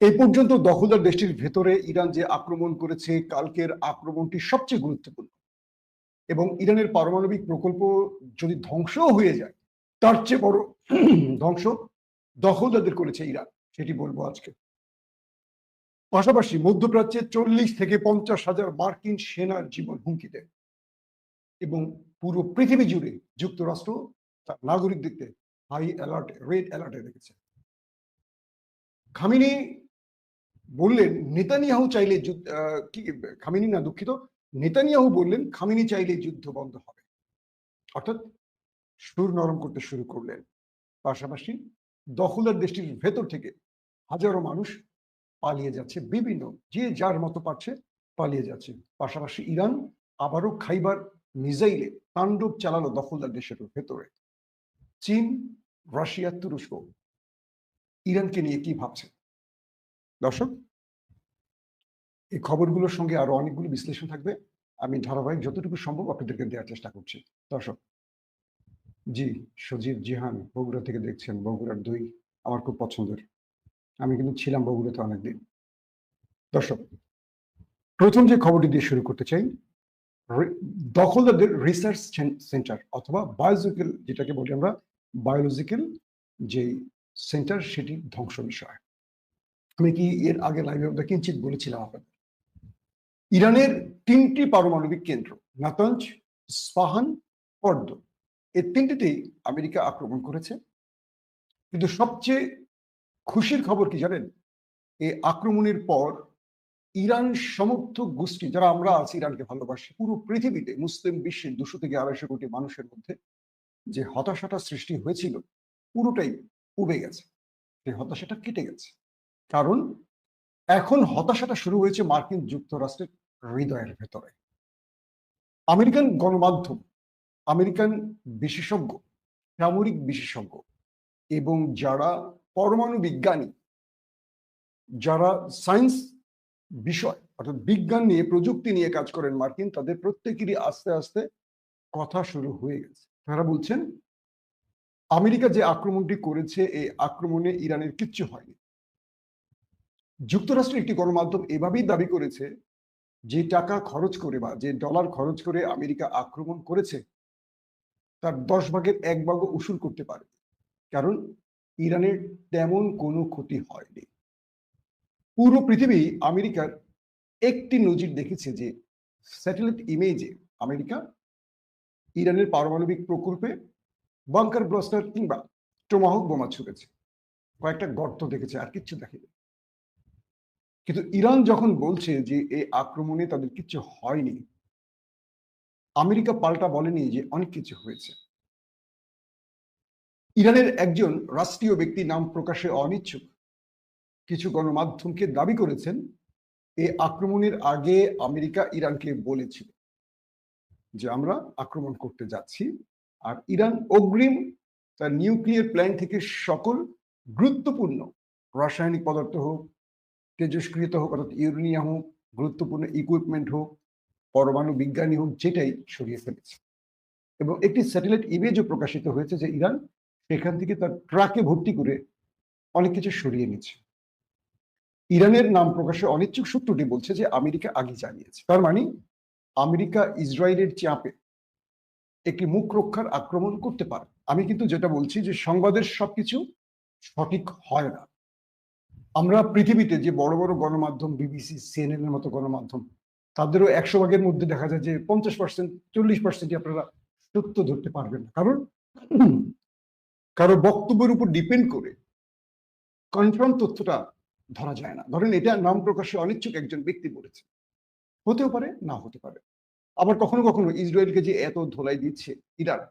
এই পর্যন্ত দখলদার দেশটির ভেতরে ইরান যে আক্রমণ করেছে, কালকের আক্রমণটি সবচেয়ে গুরুত্বপূর্ণ। এবং ইরানের পারমাণবিক প্রকল্প যদি ধ্বংস হয়ে যায়, তার চেয়ে বড় ধ্বংস দখলদারদের করেছে ইরান, সেটি বলবো আজকে। পাশাপাশি মধ্যপ্রাচ্যে 40 থেকে 50,000 মার্কিন সেনার জীবন হুমকিতে, এবং পুরো পৃথিবী জুড়ে যুক্তরাষ্ট্র তার নাগরিকদেরকে হাই অ্যালার্ট, রেড অ্যালার্টে রেখেছে। খামিনি বললেন নেতানিয়াহু চাইলে খামিনি না, দুঃখিত, নেতানিয়াহু বললেন খামিনি চাইলে যুদ্ধ বন্ধ হবে, অর্থাৎ সুর নরম করতে শুরু করলেন। পাশাপাশি দখলদার দেশটির ভেতর থেকে হাজারো মানুষ পালিয়ে যাচ্ছে, বিভিন্ন যে যার মতো পারছে পালিয়ে যাচ্ছে। পাশাপাশি ইরান আবারও খাইবার মিসাইলে তাণ্ডব চালালো দখলদার দেশের ভেতরে। চীন, রাশিয়া, তুরস্ক ইরানকে নিয়ে কি ভাবছে? দর্শক, এই খবরগুলোর সঙ্গে আরো অনেকগুলো বিশ্লেষণ থাকবে, আমি ধারাবাহিক যতটুকু সম্ভব আপনাদেরকে দেওয়ার চেষ্টা করছি। দর্শক, জি সজীব জিহান বগুড়া থেকে দেখছেন। বগুড়ার দই আমার খুব পছন্দের, আমি কিন্তু ছিলাম বগুড়াতে অনেকদিন। দর্শক, প্রথম যে খবরটি দিয়ে শুরু করতে চাই, দখলদারদের রিসার্চ সেন্টার অথবা বায়োলজিক্যাল, যেটাকে বলি আমরা বায়োলজিক্যাল যে সেন্টার, সেটি ধ্বংস বিষয়। আমি কি এর আগে লাইভে কিঞ্চিত বলেছিলাম আপনাদের, ইরানের 3টি পারমাণবিক কেন্দ্র নাতাঞ্জ, ইস্পাহান, ফর্দ, এই 3টিতেই আমেরিকা আক্রমণ করেছে। কিন্তু সবচেয়ে খুশির খবর কি জানেন? এই আক্রমণের পর ইরান সমর্থক গোষ্ঠী, যারা আমরা আছি ইরানকে ভালোবাসি, পুরো পৃথিবীতে মুসলিম বিশ্বের 200 থেকে 250 কোটি মানুষের মধ্যে যে হতাশাটা সৃষ্টি হয়েছিল, পুরোটাই উবে গেছে, সেই হতাশাটা কেটে গেছে। কারণ এখন হতাশাটা শুরু হয়েছে মার্কিন যুক্তরাষ্ট্রের হৃদয়ের ভেতরে। আমেরিকান গণমাধ্যম, আমেরিকান বিশেষজ্ঞ, সামরিক বিশেষজ্ঞ এবং যারা পরমাণু বিজ্ঞানী, যারা সায়েন্স বিষয় অর্থাৎ বিজ্ঞান নিয়ে, প্রযুক্তি নিয়ে কাজ করেন মার্কিন, তাদের প্রত্যেকেরই আস্তে আস্তে কথা শুরু হয়ে গেছে। তারা বলছেন আমেরিকা যে আক্রমণটি করেছে, এই আক্রমণে ইরানের কিচ্ছু হয়নি। যুক্তরাষ্ট্রের একটি গণমাধ্যম এভাবেই দাবি করেছে, যে টাকা খরচ করে বা যে ডলার খরচ করে আমেরিকা আক্রমণ করেছে, তার 10 ভাগের 1 ভাগও উসুল করতে পারে, কারণ ইরানের তেমন কোনো ক্ষতি হয়নি। পুরো পৃথিবী আমেরিকার একটি নজির দেখেছে যে স্যাটেলাইট ইমেজে আমেরিকা ইরানের পারমাণবিক প্রকল্পে বাংকার ব্লাস্টার কিংবা টোমাহক বোমা ছুড়েছে, কয়েকটা গর্ত দেখেছে, আর কিচ্ছু দেখেনি। কিন্তু ইরান যখন বলছে যে এই আক্রমণে তাদের কিছু হয়নি, আমেরিকা পাল্টা বলেনি যে অনেক কিছু হয়েছে। ইরানের একজন রাষ্ট্রীয় ব্যক্তি, নাম প্রকাশে অনিচ্ছুক, কিছু গণমাধ্যমকে দাবি করেছেন এই আক্রমণের আগে আমেরিকা ইরানকে বলেছিল যে আমরা আক্রমণ করতে যাচ্ছি, আর ইরান অগ্রিম তার নিউক্লিয়ার প্ল্যান্ট থেকে সকল গুরুত্বপূর্ণ রাসায়নিক পদার্থ হোক, তেজস্ক্রিয়তা হোক অর্থাৎ ইউরেনিয়াম হোক, গুরুত্বপূর্ণ ইকুইপমেন্ট হোক, পরমাণু বিজ্ঞানী হোক, যেটাই সরিয়ে ফেলেছে। এবং একটি স্যাটেলাইট ইমেজও প্রকাশিত হয়েছে যে ইরান সেখান থেকে তার ট্রাকে ভর্তি করে অনেক কিছু সরিয়ে নিচ্ছে। ইরানের নাম প্রকাশে অনিচ্ছুক সূত্রটি বলছে যে আমেরিকা আগে জানিয়েছে, তার মানে আমেরিকা ইসরায়েলের চাপে একটি মুখ রক্ষার আক্রমণ করতে পারে। আমি কিন্তু যেটা বলছি যে সংবাদের সবকিছু সঠিক হয় না। আমরা পৃথিবীতে যে বড় বড় গণমাধ্যম, বিবিসি, সিএনএন এর মতো গণমাধ্যম, তাদেরও 100 ভাগের মধ্যে দেখা যায় যে 50%, 40% আপনারা সত্য ধরতে পারবেন না, কারণ কারো বক্তব্যের উপর ডিপেন্ড করে কনফার্ম তথ্যটা ধরা যায় না। ধরেন এটা নাম প্রকাশে অনিচ্ছুক একজন ব্যক্তি বলেছে, হতেও পারে, না হতে পারে। আবার কখনো কখনো ইসরায়েলকে যে এত ধোলাই দিচ্ছে ইরান,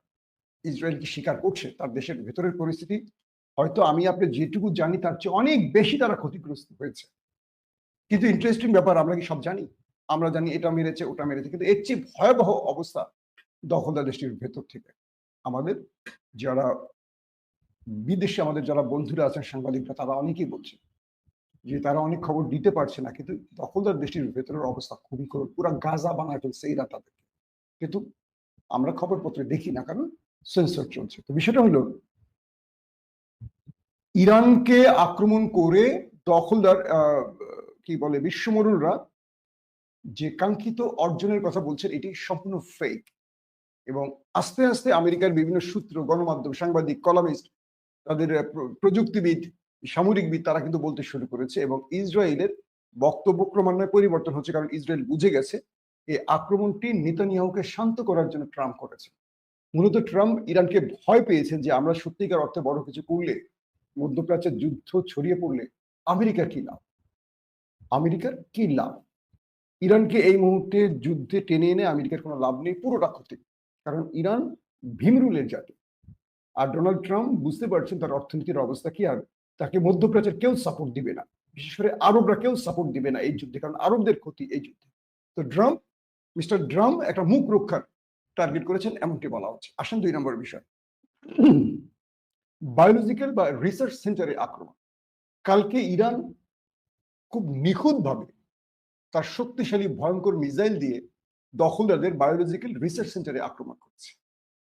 ইসরায়েলকে স্বীকার করছে তার দেশের ভেতরের পরিস্থিতি হয়তো আমি আপনি যেটুকু জানি তার চেয়ে অনেক বেশি তারা ক্ষতিগ্রস্ত হয়েছে। কিন্তু ইন্টারেস্টিং ব্যাপার, আমরা কি সব জানি? আমরা জানি এটা মেরেছে, ওটা মেরেছে, কিন্তু এর চেয়ে ভয়াবহ অবস্থা দখলদার দেশটির ভেতর থেকে। আমাদের যারা বিদেশে, আমাদের যারা বন্ধুরা আছেন সাংবাদিকরা, তারা অনেকেই বলছে যে তারা অনেক খবর দিতে পারছে না, কিন্তু দখলদার দেশটির ভেতরের অবস্থা খুবই করুণ, পুরা গাজা বানায় ফেলছে এরা তাদেরকে। কিন্তু আমরা খবরপত্রে দেখি না, কারণ সেন্সর চলছে। তো বিষয়টা হলো ইরানকে আক্রমণ করে দখলদার কি বলে বিশ্বমরুলরা যে কাঙ্ক্ষিত অর্জনের কথা বলছেন এটি সম্পূর্ণ ফেক। এবং আস্তে আস্তে আমেরিকার বিভিন্ন সূত্র, গণমাধ্যম, সাংবাদিক, কলামিস্ট, তাদের প্রযুক্তিবিদ, সামরিকবিদ তারা কিন্তু বলতে শুরু করেছে। এবং ইসরায়েলের বক্তব্য ক্রমান্বয়ে পরিবর্তন হচ্ছে, কারণ ইসরায়েল বুঝে গেছে এই আক্রমণটি নেতানিয়াহুকে শান্ত করার জন্য ট্রাম্প করেছে। মূলত ট্রাম্প ইরানকে ভয় পেয়েছেন যে আমরা সত্যিকার অর্থে বড় কিছু করলে, মধ্যপ্রাচ্যের যুদ্ধ ছড়িয়ে পড়লে আমেরিকার কি লাভ, আমেরিকার কি লাভ। ইরানকে এই মুহূর্তে যুদ্ধে টেনে এনে আমেরিকার কোনো লাভ নেই, পুরোটা ক্ষতি। কারণ ইরান ভীমরুলের জাতি। আর ডোনাল্ড ট্রাম্প বুঝতে পারছেন তার অর্থনীতির অবস্থা কি, আর তাকে মধ্যপ্রাচ্যের কেউ সাপোর্ট দিবে না, বিশেষ করে আরবরা কেউ সাপোর্ট দিবে না এই যুদ্ধে, কারণ আরবদের ক্ষতি এই যুদ্ধে। তো মিস্টার ট্রাম্প একটা মুখ রক্ষার টার্গেট করেছেন এমনটি বলা হচ্ছে। আসেন 2 নম্বর বিষয়, বায়োলজিক্যাল বা রিসার্চ সেন্টারে আক্রমণ। কালকে ইরান খুব নিখুঁতভাবে তার শক্তিশালী ভয়ঙ্কর মিসাইল দিয়ে দখলদারদের বায়োলজিক্যাল রিসার্চ সেন্টারে আক্রমণ করছে।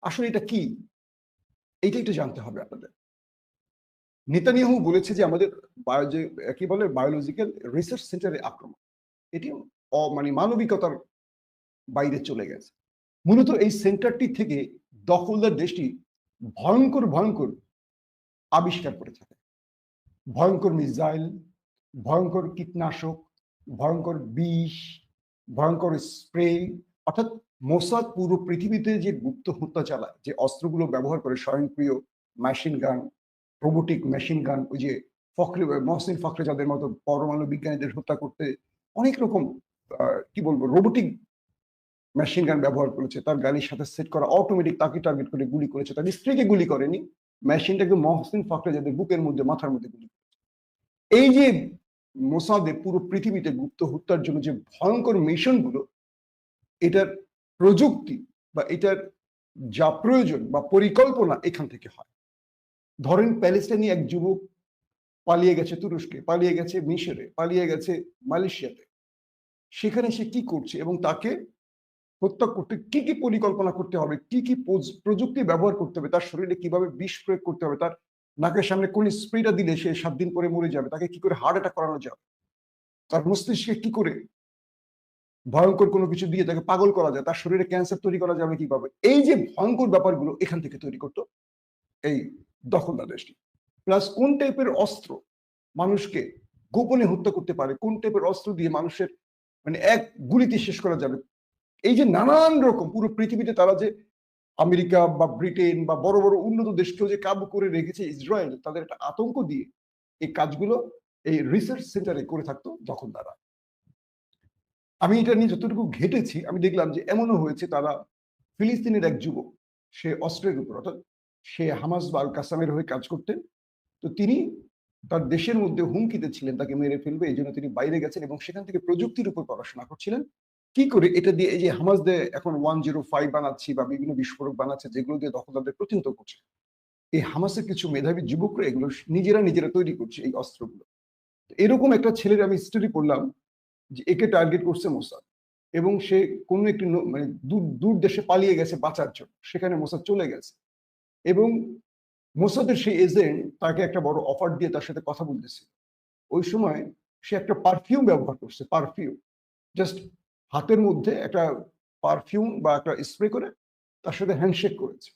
আসলে এটা কি, এইটা একটু জানতে হবে আপনাদের। নেতানিয়াহু বলেছে যে আমাদের কি বলে বায়োলজিক্যাল রিসার্চ সেন্টারে আক্রমণ, এটি মানে মানবিকতার বাইরে চলে গেছে। মূলত এই সেন্টারটি থেকে দখলদার দেশটি ভয়ঙ্কর ভয়ঙ্কর আবিষ্কার করে থাকে। ভয়ঙ্কর মিসাইল, ভয়ঙ্কর কীটনাশক, ভয়ঙ্কর বিষ, ভয়ঙ্কর স্প্রে। অর্থাৎ মোসাদ পুরো পৃথিবীতে যে গুপ্ত হত্যা চালায়, যে অস্ত্রগুলো ব্যবহার করে, স্বয়ংক্রিয় machine gun, robotic machine gun, ওই যে মহসিন ফখরে যাদের মতো পরমাণু বিজ্ঞানীদের হত্যা করতে অনেক রকম কি বলবো রোবোটিক মেশিন গান ব্যবহার করেছে। তার গাড়ির সাথে সেট করা অটোমেটিক তাকে টার্গেট করে গুলি করেছে, তার স্ত্রীকে গুলি করেনি, মেশিনটাকে মহসিন ফখরে যাদের বুকের মধ্যে, মাথার মধ্যে গুলি করেছে। এই যে মোসাদে পুরো পৃথিবীতে গুপ্ত হত্যার জন্য যে ভয়ঙ্কর মিশনগুলো, এটার প্রযুক্তি বা এটার যা প্রয়োজন বা পরিকল্পনা এখান থেকে হয়। ধরেন প্যালেস্টাইনি এক যুবক পালিয়ে গেছে তুরস্কে, পালিয়ে গেছে মিশরে, পালিয়ে গেছে মালয়েশিয়াতে। সেখানে সে কি করছে এবং তাকে হত্যা করতে কি কি পরিকল্পনা করতে হবে, কি কি প্রযুক্তি ব্যবহার করতে হবে, তার শরীরে কিভাবে বিষ প্রয়োগ করতে হবে, তার নাকের সামনে কোন স্প্রেটা দিলে সে 7 দিন পরে মরে যাবে, তাকে কি করে হার্ট অ্যাটাক করানো যাবে, তার মস্তিষ্কে কি করে ভয়ঙ্কর কোনো কিছু দিয়ে তাকে পাগল করা যায়, তার শরীরে ক্যান্সার তৈরি করা যাবে কিভাবে। এই যে ভয়ঙ্কর ব্যাপারগুলো এখান থেকে তৈরি করতো এই দখলদার দেশটি। প্লাস কোন টাইপের অস্ত্র মানুষকে গোপনে হত্যা করতে পারে, কোন টাইপের অস্ত্র দিয়ে মানুষের মানে এক গুলিতে শেষ করা যাবে। এই যে নানান রকম পুরো পৃথিবীতে তারা যে আমেরিকা বা ব্রিটেন বা বড় বড় উন্নত দেশকেও যে কাবু করে রেখেছে ইসরায়েল, তাদের একটা আতঙ্ক দিয়ে এই কাজগুলো এই রিসার্চ সেন্টারে করে থাকতো দখলদাররা। আমি এটা নিয়ে যতটুকু ঘেটেছি, আমি দেখলাম যে এমনও হয়েছে তারা ফিলিস্তিনের এক যুবক, সে অস্ত্রের উপর, অর্থাৎ সে হামাস বা আল কাসামের হয়ে কাজ করতেন। তো তিনি তার দেশের মধ্যে হুমকিতে ছিলেন তাকে মেরে ফেলবে, এই জন্য তিনি বাইরে গেছেন এবং সেখান থেকে প্রযুক্তির উপর পড়াশোনা করছিলেন। কি করে এটা দিয়ে এই যে হামাস দিয়ে এখন 105 বানাচ্ছি বা বিভিন্ন বিস্ফোরক বানাচ্ছে যেগুলো দিয়ে দখলদারদের প্রতিহত করছে, এই হামাসের কিছু মেধাবী যুবকরা এগুলো নিজেরা তৈরি করছে এই অস্ত্রগুলো। এরকম একটা ছেলের আমি স্টোরি পড়লাম যে একে টার্গেট করছে মোসাদ এবং সে কোনো একটি মানে দূর দেশে পালিয়ে গেছে বাঁচার জন্য, সেখানে মোসাদ চলে গেছে এবং মোসাদের সেই এজেন্ট তাকে একটা বড় অফার দিয়ে তার সাথে কথা বলতেছে। ওই সময় সে একটা পারফিউম ব্যবহার করছে, পারফিউম জাস্ট হাতের মধ্যে একটা পারফিউম বা একটা স্প্রে করে তার সাথে হ্যান্ডশেক করেছে।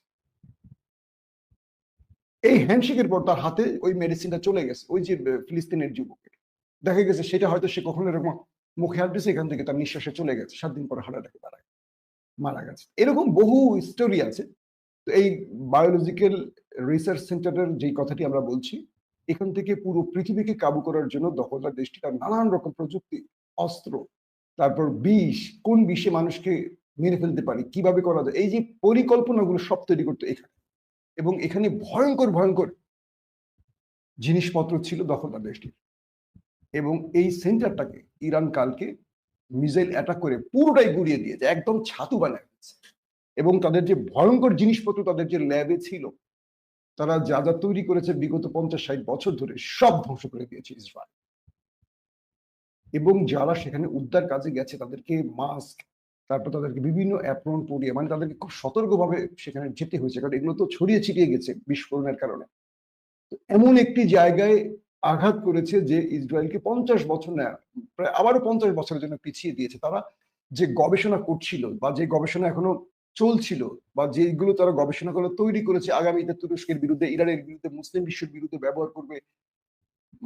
এই হ্যান্ডশেকের পর তার হাতে ওই মেডিসিনটা চলে গেছে ওই যে ফিলিস্তিনের যুবকের। দেখা গেছে সেটা হয়তো সে কখনো এরকম মুখে হাত দিয়েছে, এখান থেকে তার নিঃশ্বাসে চলে গেছে, 7 দিন পরে হার্ট অ্যাটাকে মারা গেছে। এরকম বহু স্টোরি আছে। তো এই বায়োলজিক্যাল রিসার্চ সেন্টারের যেই কথাটি আমরা বলছি, এখান থেকে পুরো পৃথিবীকে কাবু করার জন্য দখলদার দেশটি তার নানান রকম প্রযুক্তি, অস্ত্র, তারপর বিষ, কোন বিষে মানুষকে মেরে ফেলতে পারি, কিভাবে করা যায়, এই যে পরিকল্পনাগুলো সব তৈরি করতো এখানে। এবং এখানে ভয়ঙ্কর ভয়ঙ্কর জিনিসপত্র ছিল দখলদার দেশটির। এবং এই সেন্টারটাকে ইরান কালকে মিসাইল অ্যাটাক করে পুরোটাই গুড়িয়ে দিয়েছে, একদম ছাতু বানায় দিয়েছে। এবং তাদের যে ভয়ঙ্কর জিনিসপত্র তাদের যে ল্যাবে ছিল, তারা যা যা তৈরি করেছে বিগত 50-60 বছর ধরে সব ধ্বংস করে দিয়েছে ইসরায়েল। এবং যারা সেখানে উদ্ধার কাজে গেছে তাদেরকে মাস্ক, তারপর তাদেরকে বিভিন্ন অ্যাপ্রন পরিয়ে, মানে তাদেরকে খুব সতর্কভাবে সেখানে যেতে হয়েছে, কারণ এগুলো তো ছড়িয়ে ছিটিয়ে গেছে বিস্ফোরণের কারণে। এমন একটি জায়গায় আঘাত করেছে যে ইসরায়েলকে 50 বছর না, প্রায় আবারও 50 বছরের জন্য পিছিয়ে দিয়েছে। তারা যে গবেষণা করছিল বা যে গবেষণা এখনো চলছিল বা যেগুলো তারা গবেষণাগুলো তৈরি করেছে আগামীতে তুরস্কের বিরুদ্ধে, ইরানের বিরুদ্ধে, মুসলিম বিশ্বের বিরুদ্ধে ব্যবহার করবে,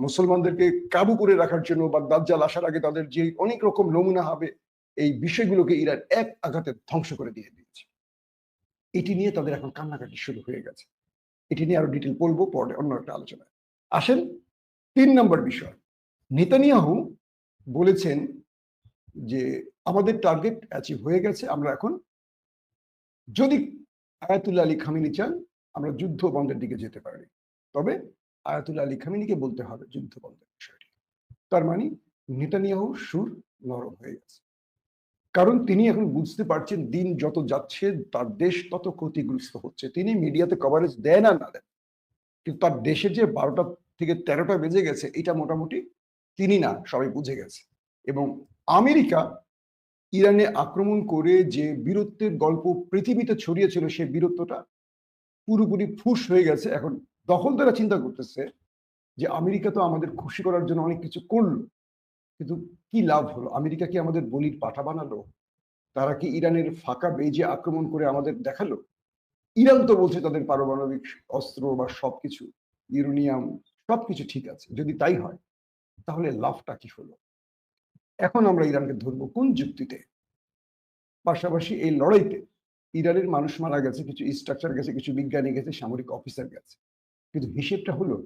মুসলমানদেরকে কাবু করে রাখার জন্য বা দাজ্জাল আসার আগে তাদের যে অনেক রকম নমুনা হবে, এই বিষয়গুলোকে ইরান এক আঘাতে ধ্বংস করে দিয়েছে। এটি নিয়ে তাদের এখন কান্নাকাটি শুরু হয়ে গেছে। এটি নিয়ে আরো ডিটেল বলবো পরে অন্য একটা আলোচনায়। আসেন 3 নম্বর বিষয়। নেতানিয়াহু বলেছেন যে আমাদের টার্গেট অ্যাচিভ হয়ে গেছে, আমরা এখন যদি আয়াতুল্লাহ আলী খামেনি চান আমরা যুদ্ধ বন্ধের দিকে যেতে পারি, তবে আয়াতুল্লাহ আলী খামেনিকে বলতে হবে যুদ্ধ বন্ধের বিষয়টি। তার মানে নেতানিয়াহুর সুর নরম হয়ে গেছে, কারণ তিনি এখন বুঝতে পারছেন দিন যত যাচ্ছে তার দেশ তত ক্ষতিগ্রস্ত হচ্ছে। তিনি মিডিয়াতে কভারেজ দেন আর না দেন, কিন্তু তার দেশে যে 12টা থেকে 13টা বেজে গেছে এটা মোটামুটি তিনি না সবাই বুঝে গেছে। এবং আমেরিকা ইরানে আক্রমণ করে যে বীরত্বের গল্প পৃথিবীতে ছড়িয়েছিল সেই বীরত্বটা পুরোপুরি ফুস হয়ে গেছে। এখন দখলদাররা চিন্তা করতেছে যে আমেরিকা তো আমাদের খুশি করার জন্য অনেক কিছু করলো, কিন্তু কি লাভ হলো? আমেরিকা কি আমাদের বলির পাঠা বানালো? তারা কি ইরানের ফাঁকা বেজে আক্রমণ করে আমাদের দেখালো? ইরান তো বলছে তাদের পারমাণবিক অস্ত্র বা সবকিছু, ইউরেনিয়াম সবকিছু ঠিক আছে। যদি তাই হয় তাহলে লাভটা কি হলো? এখন আমরা ইরানকে ধরবো কোন যুক্তিতে? পাশাপাশি এই লড়াইতে ইরানের মানুষ মারা গেছে, কিছু স্ট্রাকচার গেছে, কিছু বিজ্ঞানী গেছে, সামরিক অফিসার গেছে, কিন্তু হিসেবটা হলো